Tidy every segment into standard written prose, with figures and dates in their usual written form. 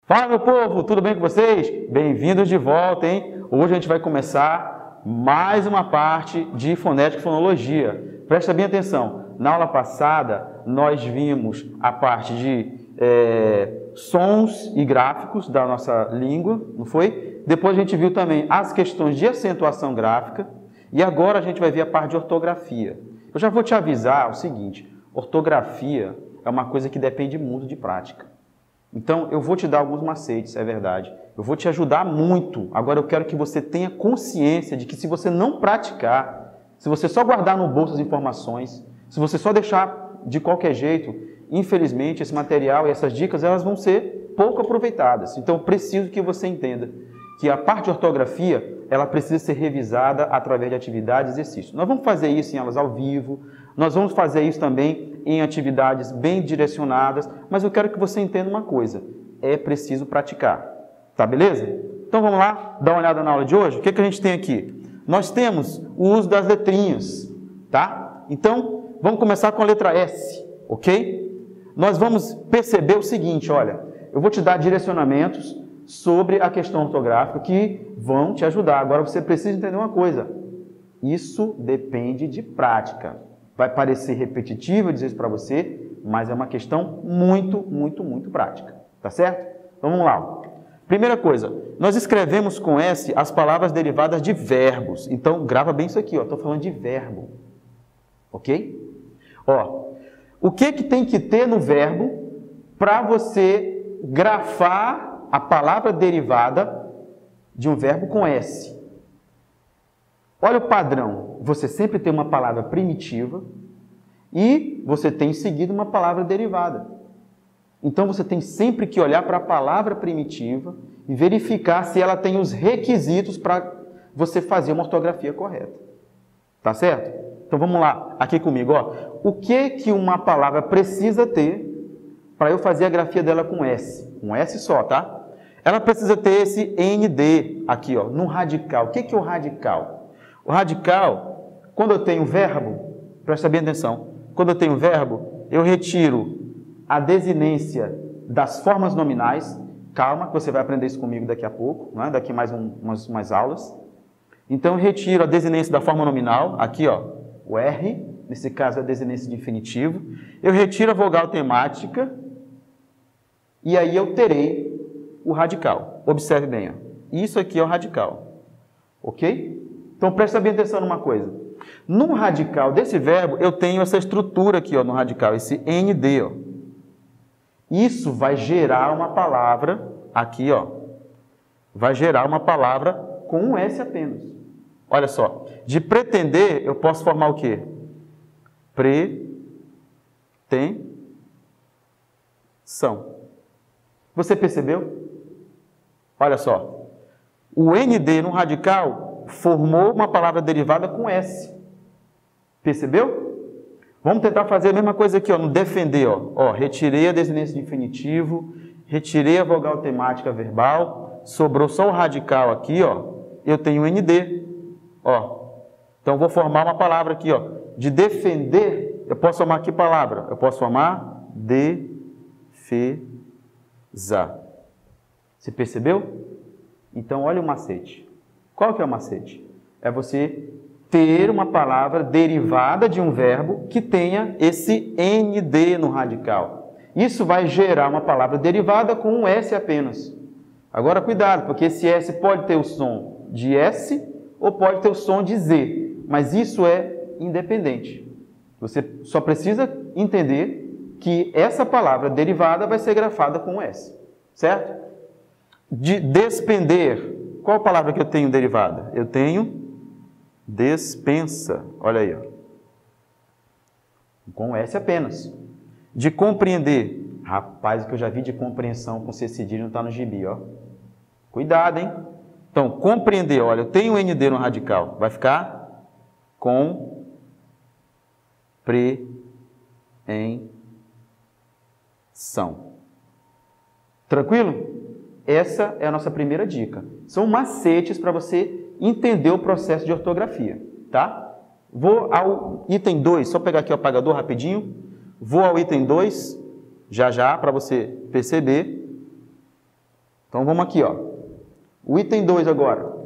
Fala, meu povo, tudo bem com vocês? Bem-vindos de volta, hein? Hoje a gente vai começar mais uma parte de fonética e fonologia. Presta bem atenção. Na aula passada, nós vimos a parte de sons e gráficos da nossa língua, não foi? Depois a gente viu também as questões de acentuação gráfica e agora a gente vai ver a parte de ortografia. Eu já vou te avisar o seguinte, ortografia é uma coisa que depende muito de prática. Então, eu vou te dar alguns macetes, é verdade. Eu vou te ajudar muito. Agora, eu quero que você tenha consciência de que se você não praticar, se você só guardar no bolso as informações, se você só deixar de qualquer jeito, infelizmente, esse material e essas dicas, elas vão ser pouco aproveitadas. Então, eu preciso que você entenda que a parte de ortografia, ela precisa ser revisada através de atividades e exercícios. Nós vamos fazer isso em aulas ao vivo, nós vamos fazer isso também em atividades bem direcionadas, mas eu quero que você entenda uma coisa, é preciso praticar, tá beleza? Então vamos lá, dar uma olhada na aula de hoje. O que a gente tem aqui? Nós temos o uso das letrinhas, tá? Então, vamos começar com a letra S, ok? Nós vamos perceber o seguinte, olha, eu vou te dar direcionamentos sobre a questão ortográfica que vão te ajudar. Agora você precisa entender uma coisa, isso depende de prática. Vai parecer repetitivo dizer isso para você, mas é uma questão muito prática, tá certo? Então vamos lá. Primeira coisa, nós escrevemos com S as palavras derivadas de verbos. Então grava bem isso aqui, ó, estou falando de verbo, ok? Ó, o que tem que ter no verbo para você grafar a palavra derivada de um verbo com S? Olha o padrão, você sempre tem uma palavra primitiva e você tem em seguida uma palavra derivada. Então você tem sempre que olhar para a palavra primitiva e verificar se ela tem os requisitos para você fazer uma ortografia correta. Tá certo? Então vamos lá, aqui comigo, ó. O que uma palavra precisa ter para eu fazer a grafia dela com S? Um S só, tá? Ela precisa ter esse ND aqui, ó, no radical. O que é o radical? O radical, quando eu tenho verbo, presta bem atenção, quando eu tenho verbo, eu retiro a desinência das formas nominais. Calma, que você vai aprender isso comigo daqui a pouco, não é? Daqui mais umas aulas. Então, eu retiro a desinência da forma nominal, aqui, ó, o R, nesse caso é a desinência de infinitivo. Eu retiro a vogal temática e aí eu terei o radical. Observe bem, ó. Isso aqui é o radical, ok? Então, presta bem atenção numa coisa. No radical desse verbo, eu tenho essa estrutura aqui, ó, no radical, esse ND, ó. Isso vai gerar uma palavra, aqui, ó, vai gerar uma palavra com um S apenas. Olha só, de pretender, eu posso formar o quê? Pretensão. Você percebeu? Olha só, o ND no radical formou uma palavra derivada com S. Percebeu? Vamos tentar fazer a mesma coisa aqui, ó, no defender, ó. Ó, retirei a desinência de infinitivo, retirei a vogal temática verbal, sobrou só o radical aqui, ó. Eu tenho ND, ó. Então vou formar uma palavra aqui, ó. De defender, eu posso formar que palavra? Eu posso formar defesa. Você percebeu? Então olha o macete. Qual que é o macete? É você ter uma palavra derivada de um verbo que tenha esse ND no radical. Isso vai gerar uma palavra derivada com um S apenas. Agora cuidado, porque esse S pode ter o som de S ou pode ter o som de Z, mas isso é independente. Você só precisa entender que essa palavra derivada vai ser grafada com um S, certo? De despender. Qual palavra que eu tenho derivada? Eu tenho despensa. Olha aí, ó. Com S apenas. De compreender. Rapaz, o que eu já vi de compreensão com C cedilha não está no gibi, ó. Cuidado, hein? Então, compreender, olha, eu tenho ND no radical. Vai ficar compreensão. Tranquilo? Essa é a nossa primeira dica. São macetes para você entender o processo de ortografia, tá? Vou ao item 2, só pegar aqui o apagador rapidinho. Vou ao item 2, já para você perceber. Então vamos aqui, ó. O item 2 agora.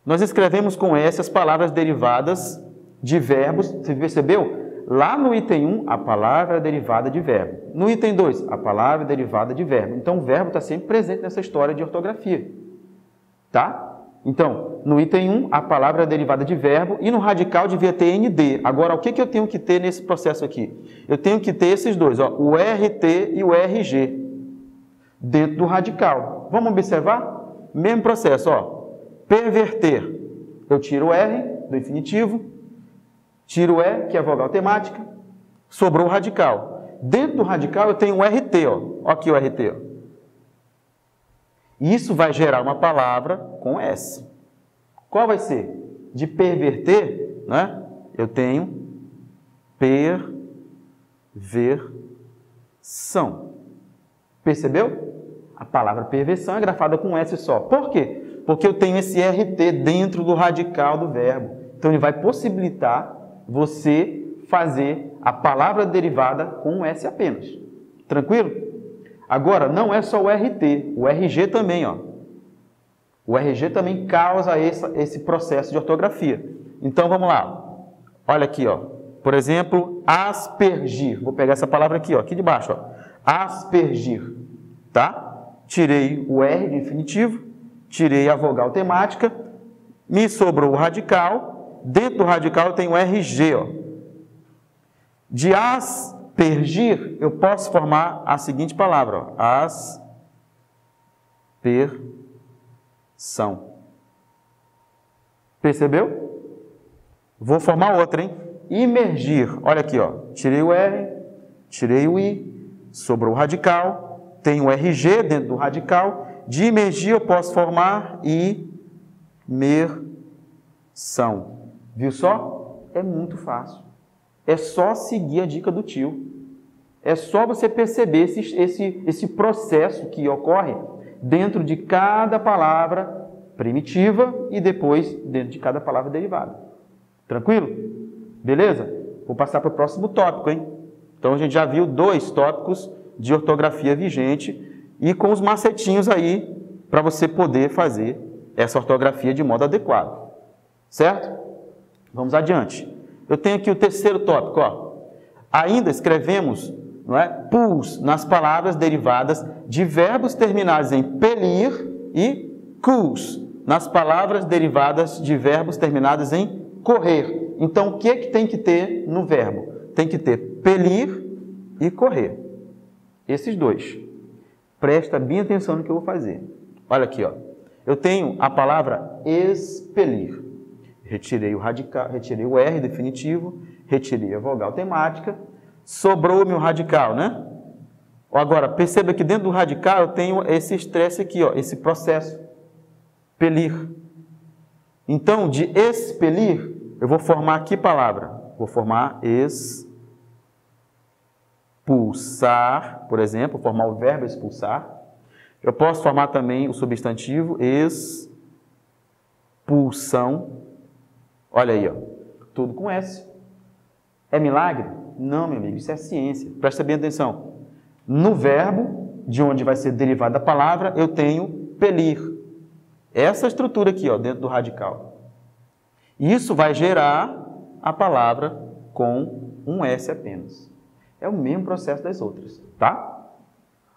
Nós escrevemos com S as palavras derivadas de verbos. Você percebeu? Lá no item 1, a palavra é derivada de verbo. No item 2, a palavra é derivada de verbo. Então o verbo está sempre presente nessa história de ortografia. Tá? Então, no item 1, a palavra é derivada de verbo e no radical devia ter ND. Agora, o que eu tenho que ter nesse processo aqui? Eu tenho que ter esses dois, ó, o RT e o RG, dentro do radical. Vamos observar? Mesmo processo, ó. Perverter. Eu tiro o R do infinitivo, tiro o E, que é a vogal temática, sobrou o radical. Dentro do radical eu tenho o RT, ó. Aqui o RT, ó. Isso vai gerar uma palavra com S. Qual vai ser? De perverter, né? Eu tenho perversão. Percebeu? A palavra perversão é grafada com S só. Por quê? Porque eu tenho esse RT dentro do radical do verbo. Então, ele vai possibilitar você fazer a palavra derivada com um S apenas. Tranquilo? Agora, não é só o RT, o RG também, ó. O RG também causa esse processo de ortografia. Então, vamos lá. Olha aqui, ó. Por exemplo, aspergir. Vou pegar essa palavra aqui, ó, aqui de baixo, ó. Aspergir, tá? Tirei o R de infinitivo, tirei a vogal temática, me sobrou o radical. Dentro do radical eu tenho o RG, ó. De aspergir, eu posso formar a seguinte palavra, ó. Aspersão. Percebeu? Vou formar outra, hein? Imergir. Olha aqui, ó. Tirei o R, tirei o I, sobrou o radical, tenho o RG dentro do radical. De imergir eu posso formar imersão. Viu só? É muito fácil. É só seguir a dica do tio. É só você perceber esse processo que ocorre dentro de cada palavra primitiva e depois dentro de cada palavra derivada. Tranquilo? Beleza? Vou passar para o próximo tópico, hein? Então, a gente já viu 2 tópicos de ortografia vigente e com os macetinhos aí para você poder fazer essa ortografia de modo adequado. Certo? Vamos adiante. Eu tenho aqui o terceiro tópico, ó. Ainda escrevemos, não é, puls nas palavras derivadas de verbos terminados em pelir e cus nas palavras derivadas de verbos terminados em correr. Então, o que tem que ter no verbo? Tem que ter pelir e correr. Esses dois. Presta bem atenção no que eu vou fazer. Olha aqui, ó. Eu tenho a palavra expelir. Retirei o radical, retirei o R definitivo, retirei a vogal temática, sobrou-me o radical, né? Agora, perceba que dentro do radical eu tenho esse estresse aqui, ó, esse processo. Pelir. Então, de expelir, eu vou formar que palavra? Vou formar expulsar, por exemplo, formar o verbo expulsar. Eu posso formar também o substantivo expulsão. Olha aí, ó, tudo com S. É milagre? Não, meu amigo, isso é ciência. Presta bem atenção. No verbo, de onde vai ser derivada a palavra, eu tenho pelir. Essa estrutura aqui, ó, dentro do radical. Isso vai gerar a palavra com um S apenas. É o mesmo processo das outras, tá?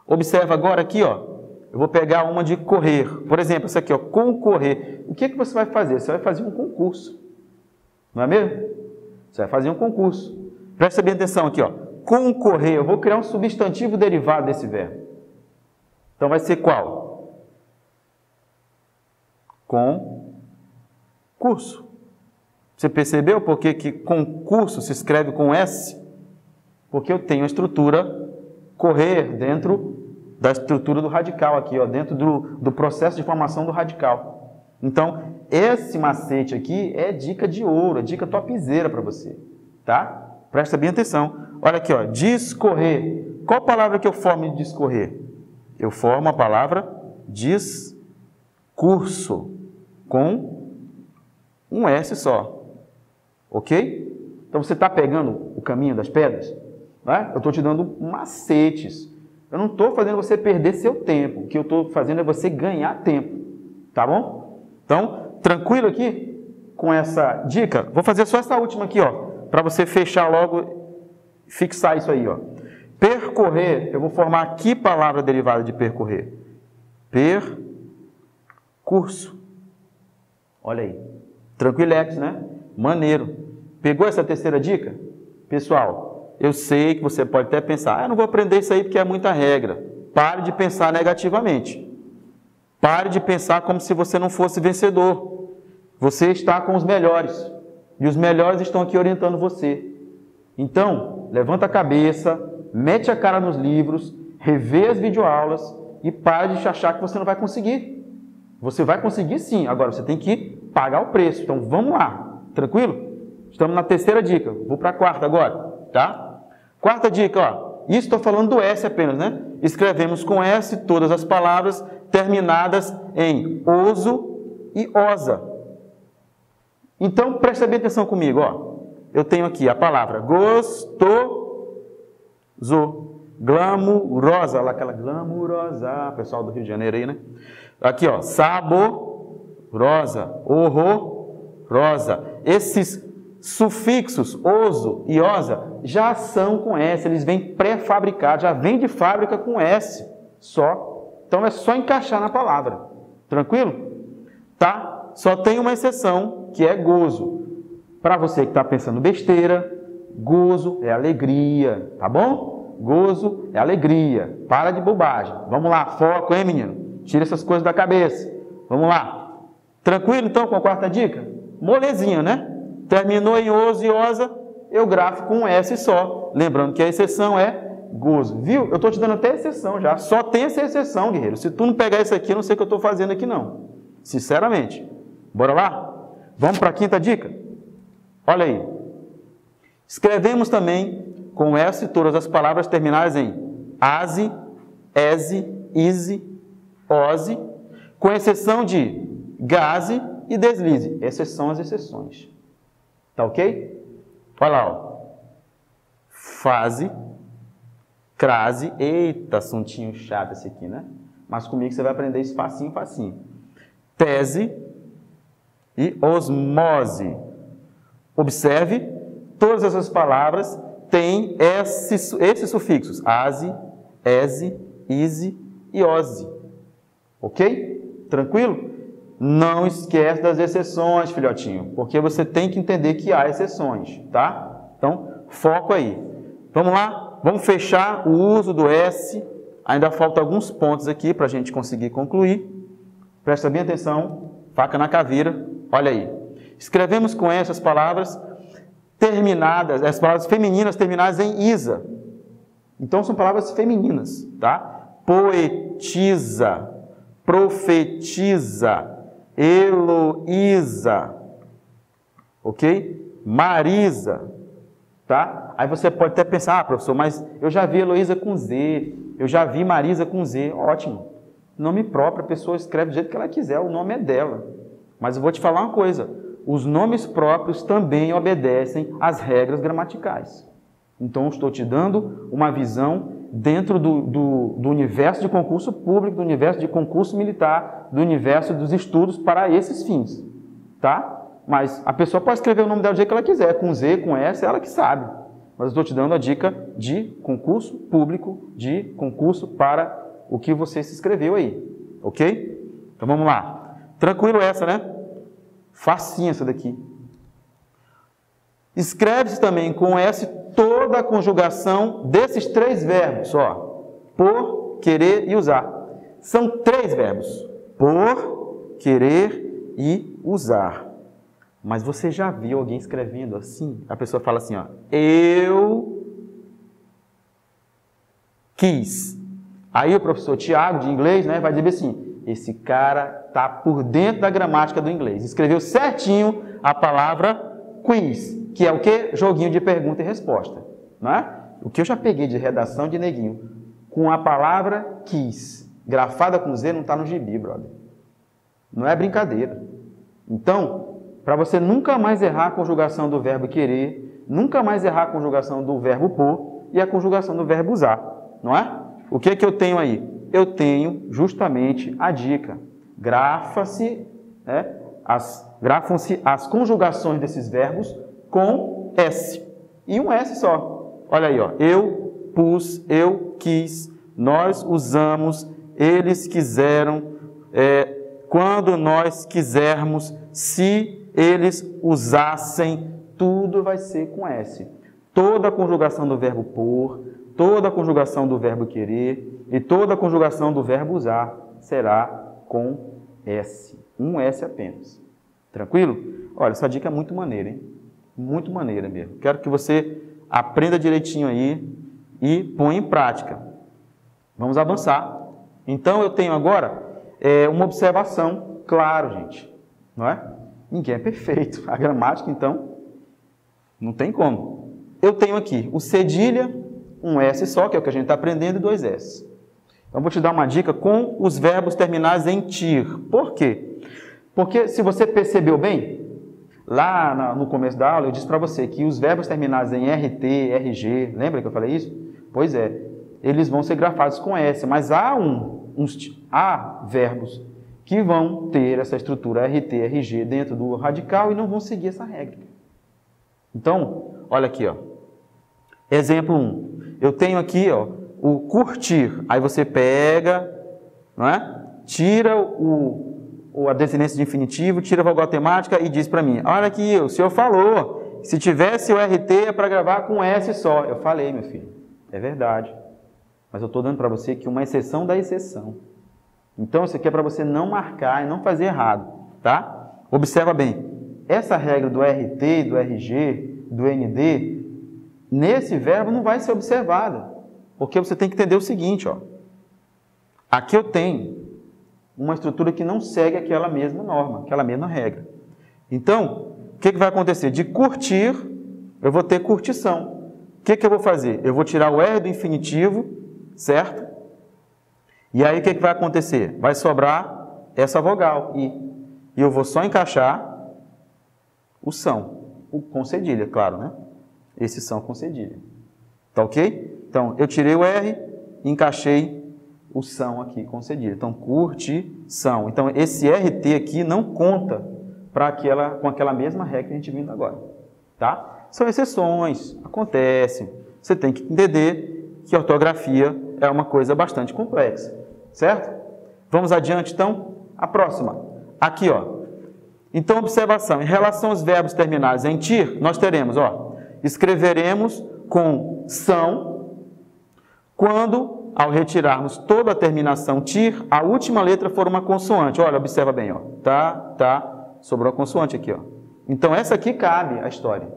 Observa agora aqui, ó. Eu vou pegar uma de correr. Por exemplo, essa aqui, ó, concorrer. O que você vai fazer? Você vai fazer um concurso. Não é mesmo? Você vai fazer um concurso. Presta bem atenção aqui, ó. Concorrer. Eu vou criar um substantivo derivado desse verbo. Então vai ser qual? Concurso. Você percebeu por que concurso se escreve com S? Porque eu tenho a estrutura correr dentro da estrutura do radical aqui, ó, dentro do processo de formação do radical. Então, esse macete aqui é dica de ouro, é dica topzera para você, tá? Presta bem atenção. Olha aqui, ó, discorrer. Qual palavra que eu formo de discorrer? Eu formo a palavra discurso, com um S só, ok? Então, você está pegando o caminho das pedras? Né? Eu estou te dando macetes. Eu não estou fazendo você perder seu tempo. O que eu estou fazendo é você ganhar tempo. Tá bom? Então, tranquilo aqui com essa dica? Vou fazer só essa última aqui, ó, para você fechar logo, fixar isso aí, ó. Percorrer, eu vou formar que palavra derivada de percorrer? Percurso. Olha aí. Tranquilex, né? Maneiro. Pegou essa terceira dica? Pessoal, eu sei que você pode até pensar, eu não vou aprender isso aí porque é muita regra. Pare de pensar negativamente. Pare de pensar como se você não fosse vencedor. Você está com os melhores. E os melhores estão aqui orientando você. Então, levanta a cabeça, mete a cara nos livros, revê as videoaulas e pare de achar que você não vai conseguir. Você vai conseguir sim, agora você tem que pagar o preço. Então, vamos lá. Tranquilo? Estamos na terceira dica. Vou para a quarta agora, tá? Quarta dica, ó. Isso estou falando do S apenas, né? Escrevemos com S todas as palavras terminadas em oso e osa. Então, presta bem atenção comigo, ó. Eu tenho aqui a palavra gostoso, glamurosa, lá aquela glamurosa, pessoal do Rio de Janeiro aí, né? Aqui, ó, saborosa, horrorosa. Esses sufixos oso e osa já são com S, eles vêm pré-fabricados, já vêm de fábrica com S só. Então é só encaixar na palavra. Tranquilo? Tá? Só tem uma exceção, que é gozo. Para você que está pensando besteira, gozo é alegria, tá bom? Gozo é alegria. Para de bobagem. Vamos lá, foco, hein, menino? Tira essas coisas da cabeça. Vamos lá. Tranquilo, então, com a quarta dica? Molezinha, né? Terminou em oso e osa, eu grafo com um S só. Lembrando que a exceção é gozo. Viu? Eu estou te dando até exceção já. Só tem essa exceção, guerreiro. Se tu não pegar isso aqui, eu não sei o que eu estou fazendo aqui, não. Sinceramente. Bora lá? Vamos para a quinta dica? Olha aí. Escrevemos também com S todas as palavras terminadas em ase, ese, ise, ose, com exceção de gaze e deslize. Essas são as exceções. Tá ok? Olha lá, ó. Fase, crase. Eita, assuntinho chato esse aqui, né? Mas comigo você vai aprender isso facinho, facinho. Tese e osmose. Observe, todas essas palavras têm esses sufixos. Ase, ese, ise e ose. Ok? Tranquilo? Não esquece das exceções, filhotinho, porque você tem que entender que há exceções, tá? Então, foco aí. Vamos lá? Vamos fechar o uso do S. Ainda faltam alguns pontos aqui para a gente conseguir concluir. Presta bem atenção, faca na caveira. Olha aí. Escrevemos com essas palavras terminadas, as palavras femininas terminadas em isa. Então, são palavras femininas, tá? Poetiza, profetiza, Heloísa, ok? Marisa, tá? Aí você pode até pensar, professor, mas eu já vi Heloísa com Z, eu já vi Marisa com Z, ótimo. Nome próprio, a pessoa escreve do jeito que ela quiser, o nome é dela. Mas eu vou te falar uma coisa, os nomes próprios também obedecem às regras gramaticais. Então, eu estou te dando uma visão dentro do universo de concurso público, do universo de concurso militar, do universo dos estudos para esses fins, tá? Mas a pessoa pode escrever o nome dela do jeito que ela quiser, com Z, com S, ela que sabe. Mas eu estou te dando a dica de concurso público, de concurso para o que você se inscreveu aí, ok? Então vamos lá. Tranquilo essa, né? Facinha essa daqui. Escreve-se também com S toda a conjugação desses três verbos, ó. Por, querer e usar. São três verbos. Por, querer e usar. Mas você já viu alguém escrevendo assim? A pessoa fala assim, ó. Eu quis. Aí o professor Tiago, de inglês, né, vai dizer assim, esse cara está por dentro da gramática do inglês. Escreveu certinho a palavra quiz, que é o quê? Joguinho de pergunta e resposta. Não é? O que eu já peguei de redação de neguinho, com a palavra quis, grafada com Z, não está no gibi, brother. Não é brincadeira. Então, para você nunca mais errar a conjugação do verbo querer, nunca mais errar a conjugação do verbo por e a conjugação do verbo usar. Não é? O que que eu tenho aí? Eu tenho justamente a dica. Grafam-se as conjugações desses verbos com S. E um S só. Olha aí, ó. Eu pus, eu quis, nós usamos, eles quiseram, quando nós quisermos, se eles usassem, tudo vai ser com S. Toda a conjugação do verbo por, toda a conjugação do verbo querer e toda a conjugação do verbo usar será com S. Um S apenas. Tranquilo? Olha, essa dica é muito maneira, hein? Muito maneira mesmo. Quero que você aprenda direitinho aí e põe em prática. Vamos avançar. Então, eu tenho agora uma observação. Claro, gente, não é? Ninguém é perfeito. A gramática, então, não tem como. Eu tenho aqui o cedilha, um S só, que é o que a gente está aprendendo, e dois S. Então, vou te dar uma dica com os verbos terminados em tir. Por quê? Porque, se você percebeu bem, lá no começo da aula, eu disse para você que os verbos terminados em RT, RG, lembra que eu falei isso? Pois é, eles vão ser grafados com S, mas há verbos que vão ter essa estrutura RT, RG dentro do radical e não vão seguir essa regra. Então, olha aqui, ó. Exemplo 1. Eu tenho aqui, ó, o curtir. Aí você pega, não é? Tira a descendência de infinitivo, tira a vogal temática e diz para mim, olha aqui, o senhor falou, se tivesse o RT é para gravar com S só. Eu falei, meu filho, é verdade. Mas eu estou dando para você que uma exceção da exceção. Então, isso aqui é para você não marcar e não fazer errado, tá? Observa bem, essa regra do RT, do RG, do ND, nesse verbo não vai ser observada. Porque você tem que entender o seguinte, ó. Aqui eu tenho uma estrutura que não segue aquela mesma norma, aquela mesma regra. Então, o que vai acontecer? De curtir, eu vou ter curtição. O que eu vou fazer? Eu vou tirar o R do infinitivo, certo? E aí o que vai acontecer? Vai sobrar essa vogal, I. E eu vou só encaixar o são, com cedilha, claro, né? Esse são com cedilha. Tá ok? Então, eu tirei o R e encaixei o são aqui com cedilha. Então, curtição. Então, esse RT aqui não conta com aquela mesma regra que a gente viu agora. Tá? São exceções, acontecem. Você tem que entender que a ortografia é uma coisa bastante complexa. Certo? Vamos adiante, então? A próxima. Aqui, ó. Então, observação. Em relação aos verbos terminados em tir, nós teremos, ó, escreveremos com são quando, ao retirarmos toda a terminação tir, a última letra for uma consoante. Olha, observa bem, ó. Sobrou a consoante aqui, ó. Então, essa aqui cabe a história.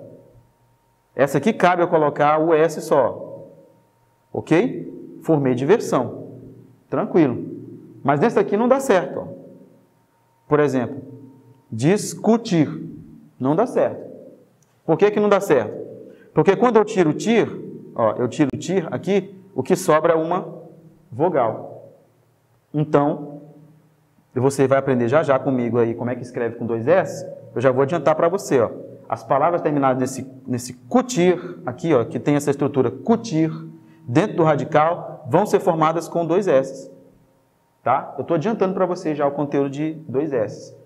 Essa aqui cabe eu colocar o S só. Ok? Formei diversão. Tranquilo. Mas nesse aqui não dá certo. Ó. Por exemplo, discutir. Não dá certo. Por que não dá certo? Porque quando eu tiro tir, ó, eu tiro tir aqui, o que sobra é uma vogal. Então, você vai aprender já comigo aí como é que escreve com dois S. Eu já vou adiantar para você. Ó. As palavras terminadas nesse cutir, aqui, ó, que tem essa estrutura cutir, dentro do radical, vão ser formadas com dois S. Tá? Eu estou adiantando para você já o conteúdo de dois S.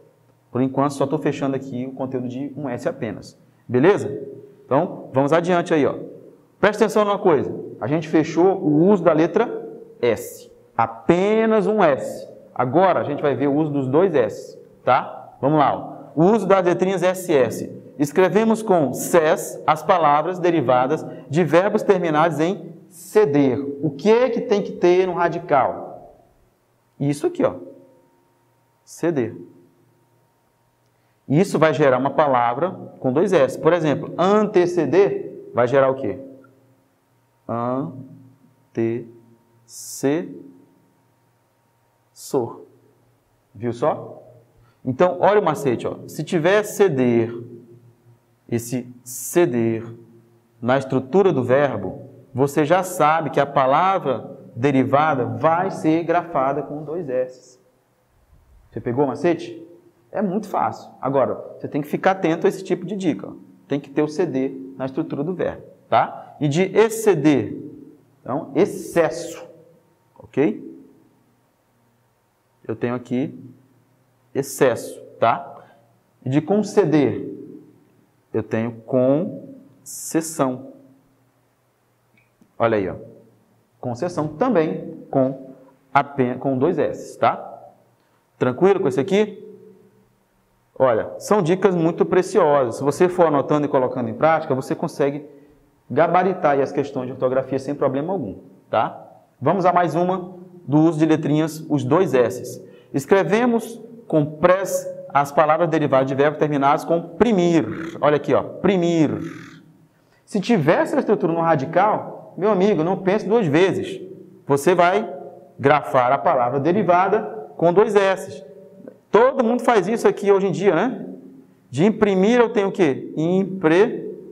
Por enquanto, só estou fechando aqui o conteúdo de um S apenas. Beleza? Então, vamos adiante aí. Ó. Presta atenção numa coisa. A gente fechou o uso da letra S. Apenas um S. Agora, a gente vai ver o uso dos dois S. Tá? Vamos lá. Ó. O uso das letrinhas SS. Escrevemos com SES as palavras derivadas de verbos terminados em ceder. O que é que tem que ter no radical? Isso aqui, ó. Ceder. Isso vai gerar uma palavra com dois S. Por exemplo, anteceder vai gerar o quê? Antecessor. Viu só? Então, olha o macete. Ó. Se tiver ceder, esse ceder na estrutura do verbo, você já sabe que a palavra derivada vai ser grafada com dois S. Você pegou o macete? É muito fácil. Agora, você tem que ficar atento a esse tipo de dica. Ó. Tem que ter o ceder na estrutura do verbo. Tá? E de exceder, então, excesso. ok? Eu tenho aqui excesso, tá? E de conceder, eu tenho concessão. Olha aí, ó. Concessão também com 2 S, tá? Tranquilo com esse aqui? Olha, são dicas muito preciosas. Se você for anotando e colocando em prática, você consegue gabaritar aí as questões de ortografia sem problema algum, tá? Vamos a mais uma do uso de letrinhas, os 2 S's. Escrevemos com press as palavras derivadas de verbos terminados com primir. Olha aqui, ó, primir. Se tivesse a estrutura no radical, meu amigo, não pense 2 vezes. Você vai grafar a palavra derivada com 2 S's. Todo mundo faz isso aqui hoje em dia, né? De imprimir eu tenho o quê? Impressão.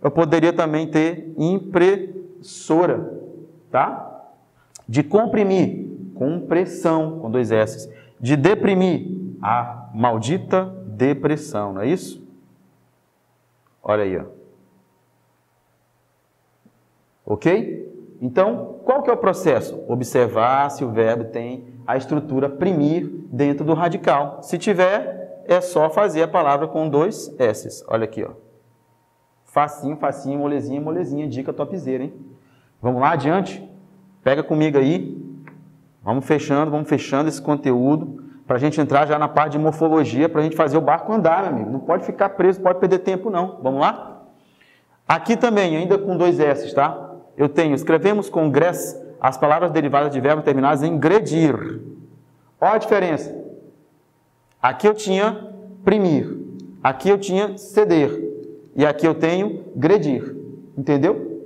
Eu poderia também ter impressora, tá? De comprimir, compressão, com 2 S's. De deprimir, a maldita depressão, não é isso? Olha aí, ó. Ok? Então, qual que é o processo? Observar se o verbo tem a estrutura primir dentro do radical. Se tiver, é só fazer a palavra com 2 S's. Olha aqui, ó. Facinho, facinho, molezinha, molezinha. Dica topzera, hein? Vamos lá, adiante? Pega comigo aí. Vamos fechando esse conteúdo para a gente entrar já na parte de morfologia, para a gente fazer o barco andar, meu amigo. Não pode ficar preso, pode perder tempo, não. Vamos lá? Aqui também, ainda com 2 S's, tá? Eu tenho, escrevemos com gress as palavras derivadas de verbos terminados em gredir. Olha a diferença. Aqui eu tinha primir, aqui eu tinha ceder, e aqui eu tenho gredir. Entendeu?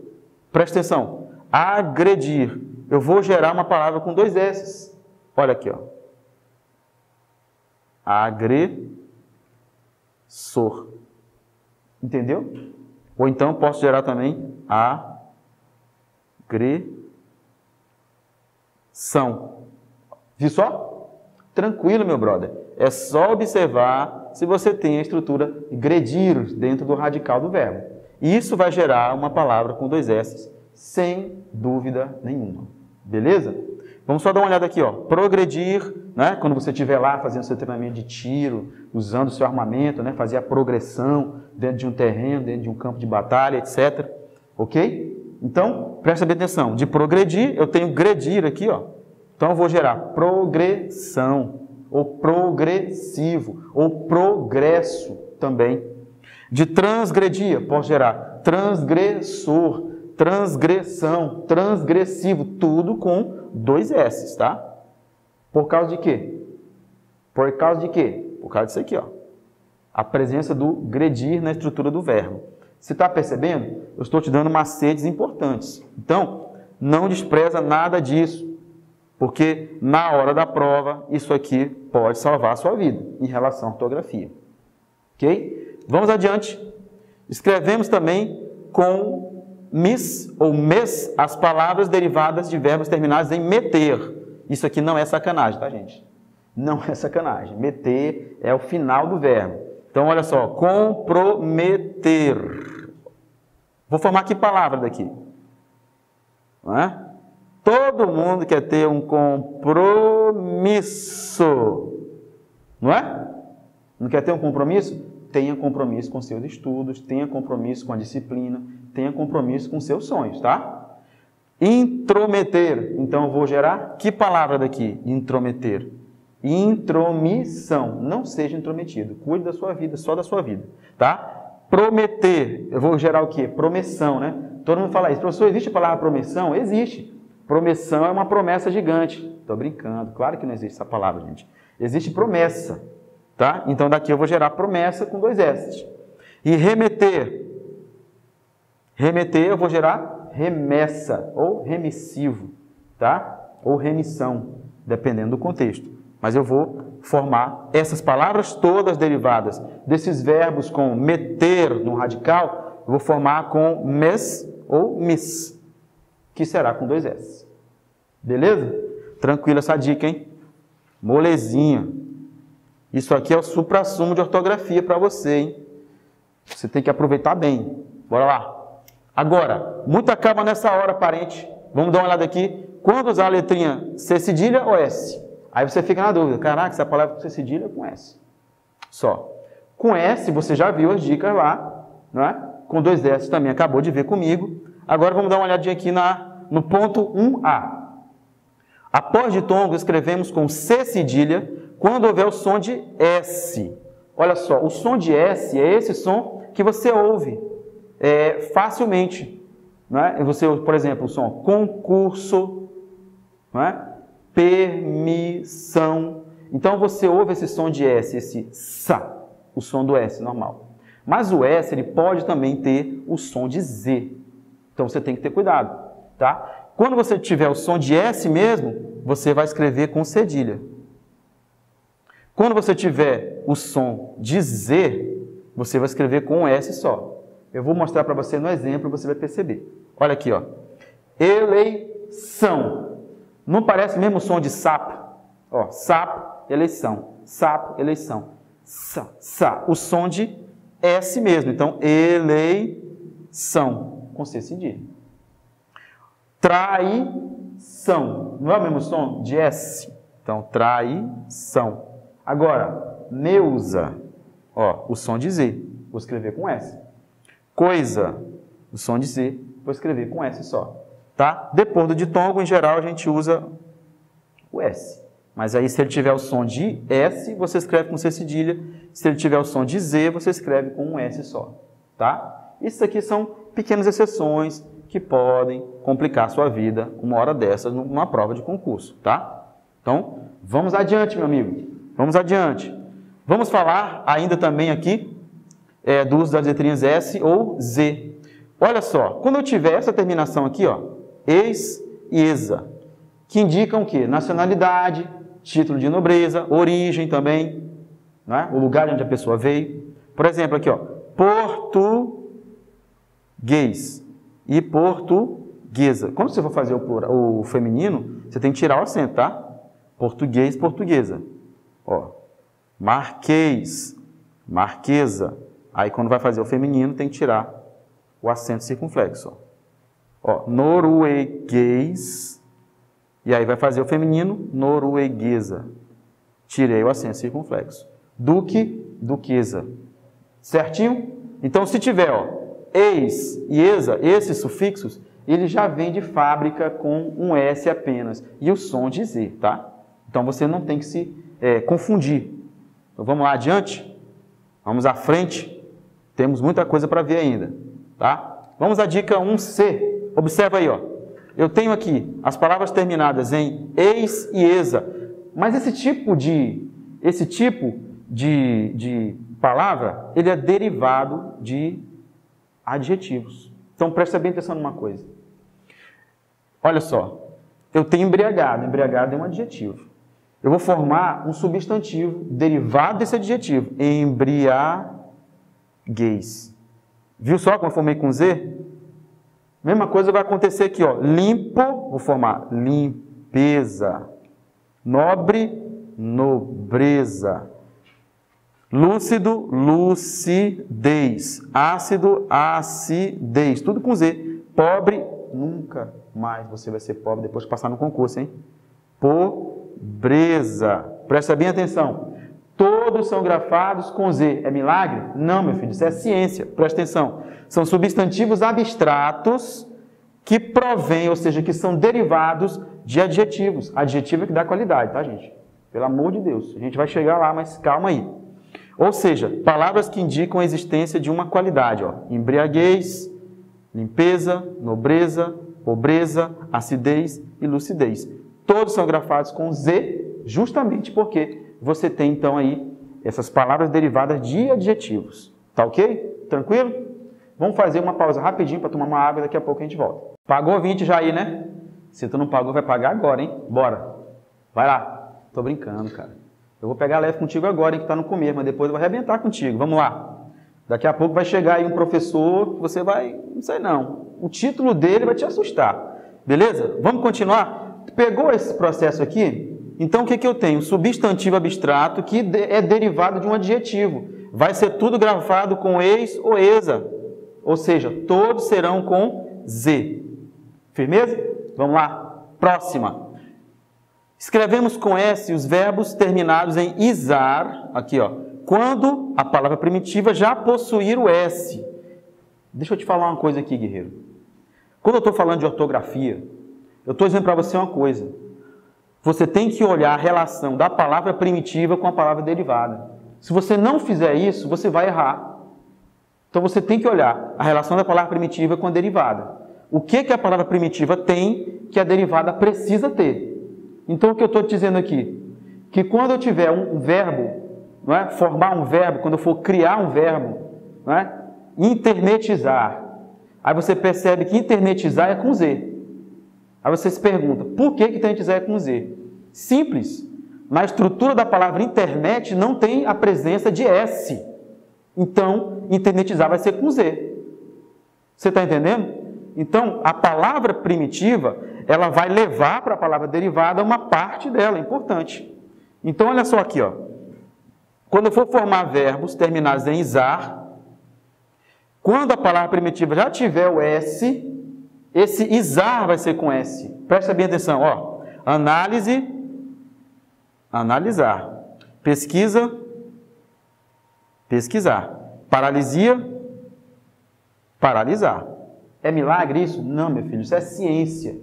Presta atenção. Agredir. Eu vou gerar uma palavra com 2 S's. Olha aqui, ó. Agressor. Entendeu? Ou então eu posso gerar também agressão. Viu só? Tranquilo, meu brother. É só observar se você tem a estrutura gredir dentro do radical do verbo. Isso vai gerar uma palavra com 2 S's, sem dúvida nenhuma. Beleza? Vamos só dar uma olhada aqui, ó. Progredir, né? Quando você estiver lá fazendo seu treinamento de tiro, usando o seu armamento, né? Fazer a progressão dentro de um terreno, dentro de um campo de batalha, etc. Ok? Então, presta bem atenção. De progredir, eu tenho gredir aqui, ó. Então, eu vou gerar progressão, ou progressivo, ou progresso também. De transgredir, posso gerar transgressor, transgressão, transgressivo, tudo com 2 S's, tá? Por causa de quê? Por causa de quê? Por causa disso aqui, ó. A presença do gredir na estrutura do verbo. Você está percebendo? Eu estou te dando macetes importantes. Então, não despreza nada disso, porque na hora da prova, isso aqui pode salvar a sua vida em relação à ortografia. Ok? Vamos adiante. Escrevemos também com mis ou mes as palavras derivadas de verbos terminados em meter. Isso aqui não é sacanagem, tá, gente? Não é sacanagem. Meter é o final do verbo. Então, olha só. Comprometer. Vou formar que palavra daqui? Não é? Todo mundo quer ter um compromisso. Não é? Não quer ter um compromisso? Tenha compromisso com seus estudos, tenha compromisso com a disciplina, tenha compromisso com seus sonhos, tá? Intrometer. Então, eu vou gerar que palavra daqui? Intrometer. Intromissão. Não seja intrometido. Cuide da sua vida, só da sua vida, tá? Prometer. Eu vou gerar o quê? Promessão, né? Todo mundo fala isso. Professor, existe a palavra promessão? Existe. Promessão é uma promessa gigante. Estou brincando. Claro que não existe essa palavra, gente. Existe promessa, tá? Então, daqui eu vou gerar promessa com 2 S's. E remeter. Remeter, eu vou gerar remessa ou remissivo, tá? Ou remissão, dependendo do contexto. Mas eu vou formar essas palavras todas derivadas desses verbos com meter no radical, eu vou formar com mes ou mis, que será com 2 S. Beleza? Tranquilo essa dica, hein? Molezinha. Isso aqui é o suprassumo de ortografia para você, hein? Você tem que aproveitar bem. Bora lá. Agora, muito acaba nessa hora, parente. Vamos dar uma olhada aqui. Quando usar a letrinha C cedilha ou S? Aí você fica na dúvida. Caraca, essa palavra com C cedilha ou com S? Só. Com S, você já viu as dicas lá, não é? Com 2 S também acabou de ver comigo. Agora vamos dar uma olhadinha aqui no ponto 1A. Após ditongo, escrevemos com C cedilha quando houver o som de S. Olha só, o som de S é esse som que você ouve facilmente. Não é? Você, por exemplo, o som concurso, não é? Permissão. Então você ouve esse som de S, esse sa, o som do S normal. Mas o S ele pode também ter o som de Z. Então você tem que ter cuidado, tá? Quando você tiver o som de S mesmo, você vai escrever com cedilha. Quando você tiver o som de Z, você vai escrever com S só. Eu vou mostrar para você no exemplo, você vai perceber. Olha aqui, ó. Eleição. Não parece mesmo o som de sapo? Ó, sapo, eleição. Sapo, eleição. Sa, sa. O som de S mesmo. Então, eleição. Com C cedilha. Traição. Não é o mesmo som de S? Então, traição. Agora, Neuza. Ó, o som de Z. Vou escrever com S. Coisa. O som de Z. Vou escrever com S só. Tá? Depois do ditongo, em geral, a gente usa o S. Mas aí, se ele tiver o som de S, você escreve com C cedilha. Se ele tiver o som de Z, você escreve com um S só. Tá? Isso aqui são pequenas exceções que podem complicar a sua vida uma hora dessas numa prova de concurso, tá? Então, vamos adiante, meu amigo. Vamos adiante. Vamos falar ainda também aqui do uso das letrinhas S ou Z. Olha só, quando eu tiver essa terminação aqui, ó, ex e exa, que indicam o quê? Nacionalidade, título de nobreza, origem também, né? O lugar onde a pessoa veio. Por exemplo, aqui, ó, português e portuguesa. Quando você for fazer o feminino, você tem que tirar o acento, tá? Português, portuguesa. Ó, marquês, marquesa. Aí, quando vai fazer o feminino, tem que tirar o acento circunflexo. Ó, norueguês. E aí vai fazer o feminino, norueguesa. Tirei o acento circunflexo. Duque, duquesa. Certinho? Então, se tiver, ó, ex e exa, esses sufixos, ele já vem de fábrica com um S apenas. E o som de Z, tá? Então, você não tem que se confundir. Então, vamos lá adiante? Vamos à frente. Temos muita coisa para ver ainda, tá? Vamos à dica 1C. Observa aí, ó. Eu tenho aqui as palavras terminadas em ex e exa. Mas esse tipo de palavra, ele é derivado de adjetivos. Então, presta bem atenção numa coisa. Olha só, eu tenho embriagado. Embriagado é um adjetivo. Eu vou formar um substantivo derivado desse adjetivo. Embriaguez. Viu só como eu formei com Z? Mesma coisa vai acontecer aqui, ó. Limpo, vou formar limpeza. Nobre, nobreza. Lúcido, lucidez. Ácido, acidez. Tudo com Z. Pobre, nunca mais você vai ser pobre depois de passar no concurso, hein? Pobreza. Presta bem atenção. Todos são grafados com Z. É milagre? Não, meu filho. Isso é ciência. Presta atenção. São substantivos abstratos que provêm, ou seja, que são derivados de adjetivos. Adjetivo é que dá qualidade, tá, gente? Pelo amor de Deus. A gente vai chegar lá, mas calma aí. Ou seja, palavras que indicam a existência de uma qualidade. Ó. Embriaguez, limpeza, nobreza, pobreza, acidez e lucidez. Todos são grafados com Z, justamente porque você tem, então, aí essas palavras derivadas de adjetivos. Tá ok? Tranquilo? Vamos fazer uma pausa rapidinho para tomar uma água, daqui a pouco a gente volta. Pagou 20 já aí, né? Se tu não pagou, vai pagar agora, hein? Bora. Vai lá. Tô brincando, cara. Eu vou pegar leve contigo agora, hein, que tá no começo, mas depois eu vou arrebentar contigo. Vamos lá. Daqui a pouco vai chegar aí um professor, você vai... Não sei não. O título dele vai te assustar. Beleza? Vamos continuar? Pegou esse processo aqui? Então, o que eu tenho? Um substantivo abstrato que é derivado de um adjetivo. Vai ser tudo grafado com ex ou exa. Ou seja, todos serão com Z. Firmeza? Vamos lá? Próxima. Escrevemos com S os verbos terminados em izar, aqui ó, quando a palavra primitiva já possuir o S. Deixa eu te falar uma coisa aqui, guerreiro. Quando eu estou falando de ortografia, eu estou dizendo para você uma coisa. Você tem que olhar a relação da palavra primitiva com a palavra derivada. Se você não fizer isso, você vai errar. Então você tem que olhar a relação da palavra primitiva com a derivada. O que a palavra primitiva tem que a derivada precisa ter? Então o que eu estou te dizendo aqui? Que quando eu tiver um verbo, não é? Formar um verbo, quando eu for criar um verbo, não é? Internetizar. Aí você percebe que internetizar é com Z. Aí você se pergunta, por que internetizar é com Z? Simples. Na estrutura da palavra internet não tem a presença de S. Então, internetizar vai ser com Z. Você está entendendo? Então, a palavra primitiva, ela vai levar para a palavra derivada uma parte dela, importante. Então, olha só aqui, ó. Quando eu for formar verbos terminados em izar, quando a palavra primitiva já tiver o S, esse izar vai ser com S. Presta bem atenção, ó. Análise, analisar. Pesquisa, pesquisar. Paralisia, paralisar. É milagre isso? Não, meu filho, isso é ciência.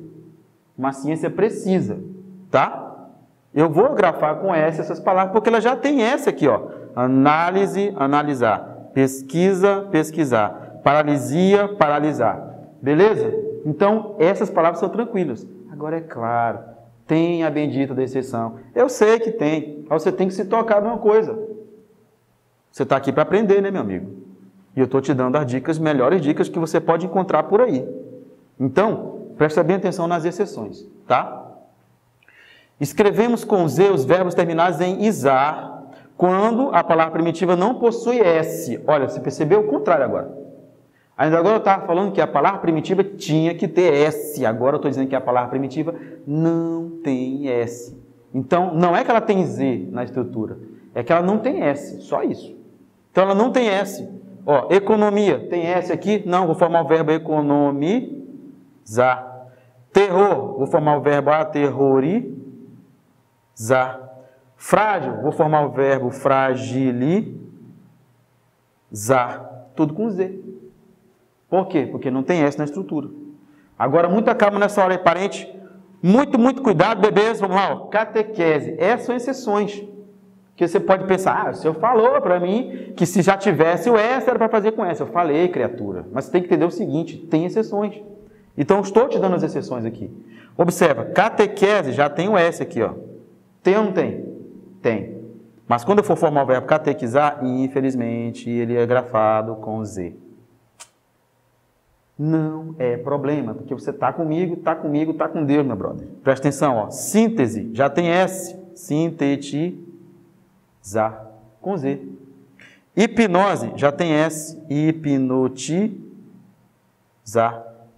Uma ciência precisa, tá? Eu vou grafar com S essas palavras, porque ela já tem S aqui, ó. Análise, analisar. Pesquisa, pesquisar. Paralisia, paralisar. Beleza? Então, essas palavras são tranquilas. Agora, é claro, tem a bendita da exceção. Eu sei que tem. Mas você tem que se tocar de uma coisa. Você está aqui para aprender, né, meu amigo? E eu estou te dando as dicas, melhores dicas que você pode encontrar por aí. Então, presta bem atenção nas exceções, tá? Escrevemos com Z os verbos terminados em izar, quando a palavra primitiva não possui S. Olha, você percebeu o contrário agora. Ainda agora eu estava falando que a palavra primitiva tinha que ter S. Agora eu estou dizendo que a palavra primitiva não tem S. Então, não é que ela tem Z na estrutura, é que ela não tem S, só isso. Então, ela não tem S. Ó, economia, tem S aqui? Não, vou formar o verbo economizar. Terror, vou formar o verbo aterrorizar. Frágil, vou formar o verbo fragilizar. Tudo com Z. Por quê? Porque não tem S na estrutura. Agora, muita calma nessa hora aí, parente. Muito cuidado, bebês. Vamos lá, ó. Catequese. Essas são exceções. Que você pode pensar, o senhor falou para mim que se já tivesse o S era para fazer com S. Eu falei, criatura. Mas você tem que entender o seguinte, tem exceções. Então, estou te dando as exceções aqui. Observa, catequese já tem o S aqui, ó. Tem ou não tem? Tem. Mas quando eu for formar o verbo catequizar, infelizmente, ele é grafado com Z. Não é problema, porque você está comigo, está com Deus, meu brother. Presta atenção, ó. Síntese, já tem S. Sintetizar, com Z. Hipnose, já tem S. Hipnotizar,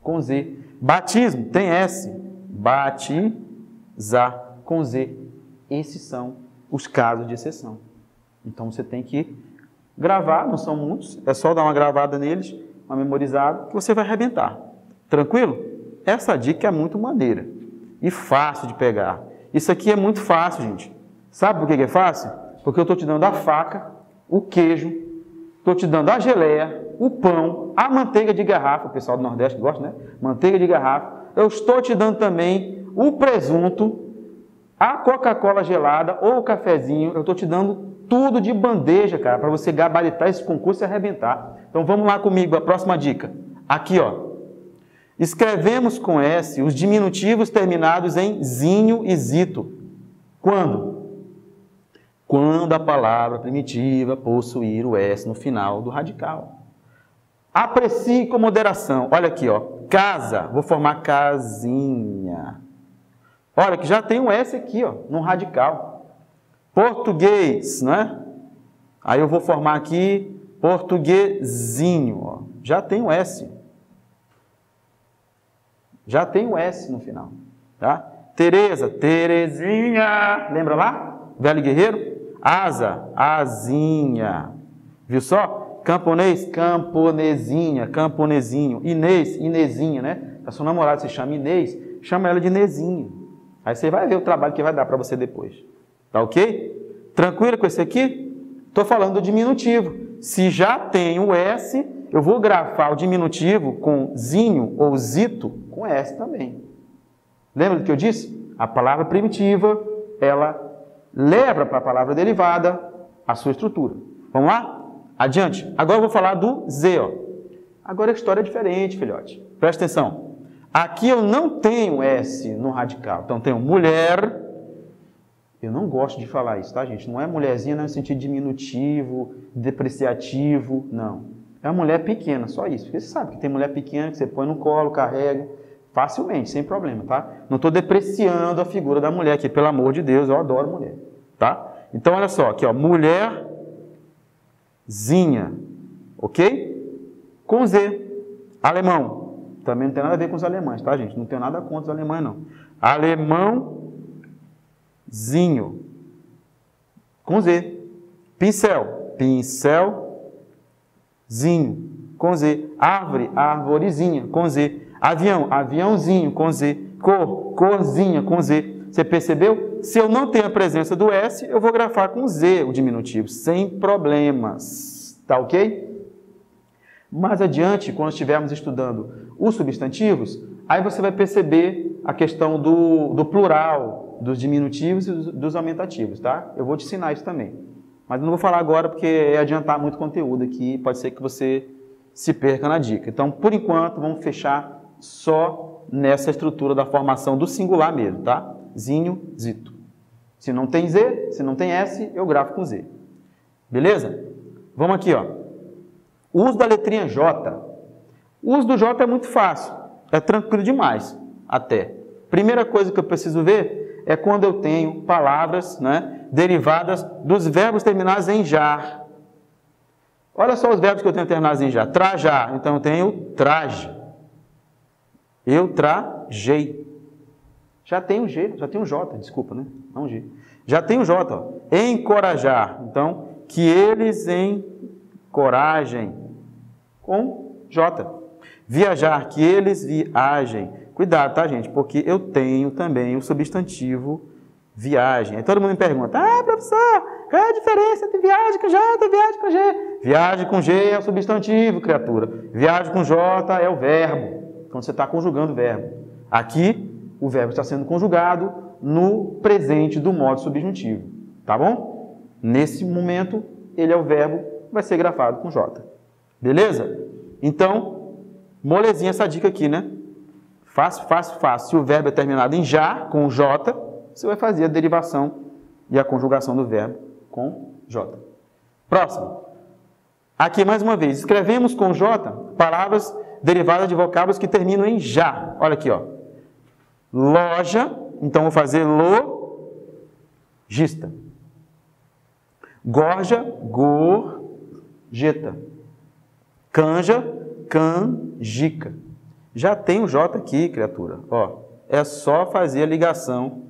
com Z. Batismo, tem S. Batizar, com Z. Esses são os casos de exceção. Então, você tem que gravar, não são muitos, é só dar uma gravada neles, uma memorizada, que você vai arrebentar. Tranquilo? Essa dica é muito maneira e fácil de pegar. Isso aqui é muito fácil, gente. Sabe por que é fácil? Porque eu estou te dando a faca, o queijo, estou te dando a geleia, o pão, a manteiga de garrafa, o pessoal do Nordeste gosta, né? Manteiga de garrafa. Eu estou te dando também o presunto, a Coca-Cola gelada ou o cafezinho. Eu estou te dando tudo de bandeja, cara, para você gabaritar esse concurso e arrebentar. Então vamos lá comigo, a próxima dica. Aqui, ó. Escrevemos com S os diminutivos terminados em zinho e zito. Quando? Quando a palavra primitiva possuir o S no final do radical. Aprecie com moderação. Olha aqui, ó. Casa, vou formar casinha. Olha que já tem um S aqui, ó, no radical. Português, né? Aí eu vou formar aqui portuguesinho, ó. Já tem o S. Já tem o S no final, tá? Tereza, Terezinha. Lembra lá? Velho guerreiro? Asa, asinha. Viu só? Camponês, camponesinha, camponesinho. Inês, Inezinha, né? A sua namorada se chama Inês, chama ela de Nezinha. Aí você vai ver o trabalho que vai dar para você depois. Tá ok? Tranquilo com esse aqui? Estou falando do diminutivo. Se já tem o S, eu vou grafar o diminutivo com zinho ou zito com S também. Lembra do que eu disse? A palavra primitiva, ela leva para a palavra derivada a sua estrutura. Vamos lá? Adiante. Agora eu vou falar do Z. Ó. Agora a história é diferente, filhote. Presta atenção. Aqui eu não tenho S no radical. Então, tenho mulher. Eu não gosto de falar isso, tá, gente? Não é mulherzinha no sentido diminutivo, depreciativo, não. É uma mulher pequena, só isso. Porque você sabe que tem mulher pequena que você põe no colo, carrega, facilmente, sem problema, tá? Não estou depreciando a figura da mulher aqui, pelo amor de Deus, eu adoro mulher, tá? Então, olha só, aqui, ó, mulherzinha, ok? Com Z. Alemão. Também não tem nada a ver com os alemães, tá, gente? Não tenho nada contra os alemães, não. Alemãozinho. Com Z. Pincel. Pincelzinho. Com Z. Árvore. Arvorezinha. Com Z. Avião. Aviãozinho. Com Z. Cor. Corzinha. Com Z. Você percebeu? Se eu não tenho a presença do S, eu vou grafar com Z o diminutivo, sem problemas. Tá ok? Mais adiante, quando estivermos estudando os substantivos, aí você vai perceber a questão do plural, dos diminutivos e dos aumentativos, tá? Eu vou te ensinar isso também. Mas não vou falar agora porque é adiantar muito conteúdo aqui, pode ser que você se perca na dica. Então, por enquanto, vamos fechar só nessa estrutura da formação do singular mesmo, tá? Zinho, zito. Se não tem Z, se não tem S, eu grafo com Z. Beleza? Vamos aqui, ó. O uso da letrinha J. O uso do J é muito fácil. É tranquilo demais, até. Primeira coisa que eu preciso ver é quando eu tenho palavras, né, derivadas dos verbos terminados em jar. Olha só os verbos que eu tenho terminados em jar. Trajar. Então, eu tenho traje. Eu trajei. Já tem o G, já tem o J, desculpa, né? Não G. Já tem o J, ó. Encorajar. Então, que eles encorajem. Com J. Viajar, que eles viajem. Cuidado, tá, gente? Porque eu tenho também o substantivo viagem. Aí todo mundo me pergunta, professor, qual é a diferença entre viagem com J e viagem com G? Viagem com G é o substantivo, criatura. Viagem com J é o verbo, quando você está conjugando o verbo. Aqui, o verbo está sendo conjugado no presente do modo subjuntivo. Tá bom? Nesse momento, ele é o verbo, vai ser grafado com J. Beleza? Então, molezinha essa dica aqui, né? Fácil, fácil, fácil. Se o verbo é terminado em já, com J, você vai fazer a derivação e a conjugação do verbo com J. Próximo. Aqui, mais uma vez, escrevemos com J palavras derivadas de vocábulos que terminam em já. Olha aqui, ó. Loja, então vou fazer lojista. Gorja, gorjeta. Canja, canjica. Já tem o J aqui, criatura. Ó, é só fazer a ligação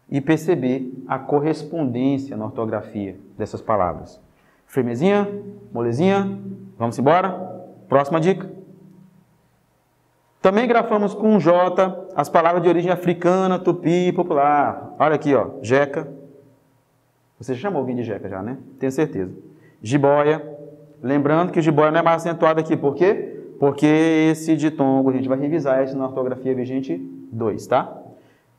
e perceber a correspondência na ortografia dessas palavras. Firmezinha, molezinha, vamos embora? Próxima dica. Também grafamos com J as palavras de origem africana, tupi e popular. Olha aqui, ó, jeca. Você já chamou alguém de jeca já, né? Tenho certeza. Jiboia. Lembrando que o jiboia não é mais acentuado aqui. Por quê? Porque esse ditongo, a gente vai revisar isso na ortografia vigente 2, tá?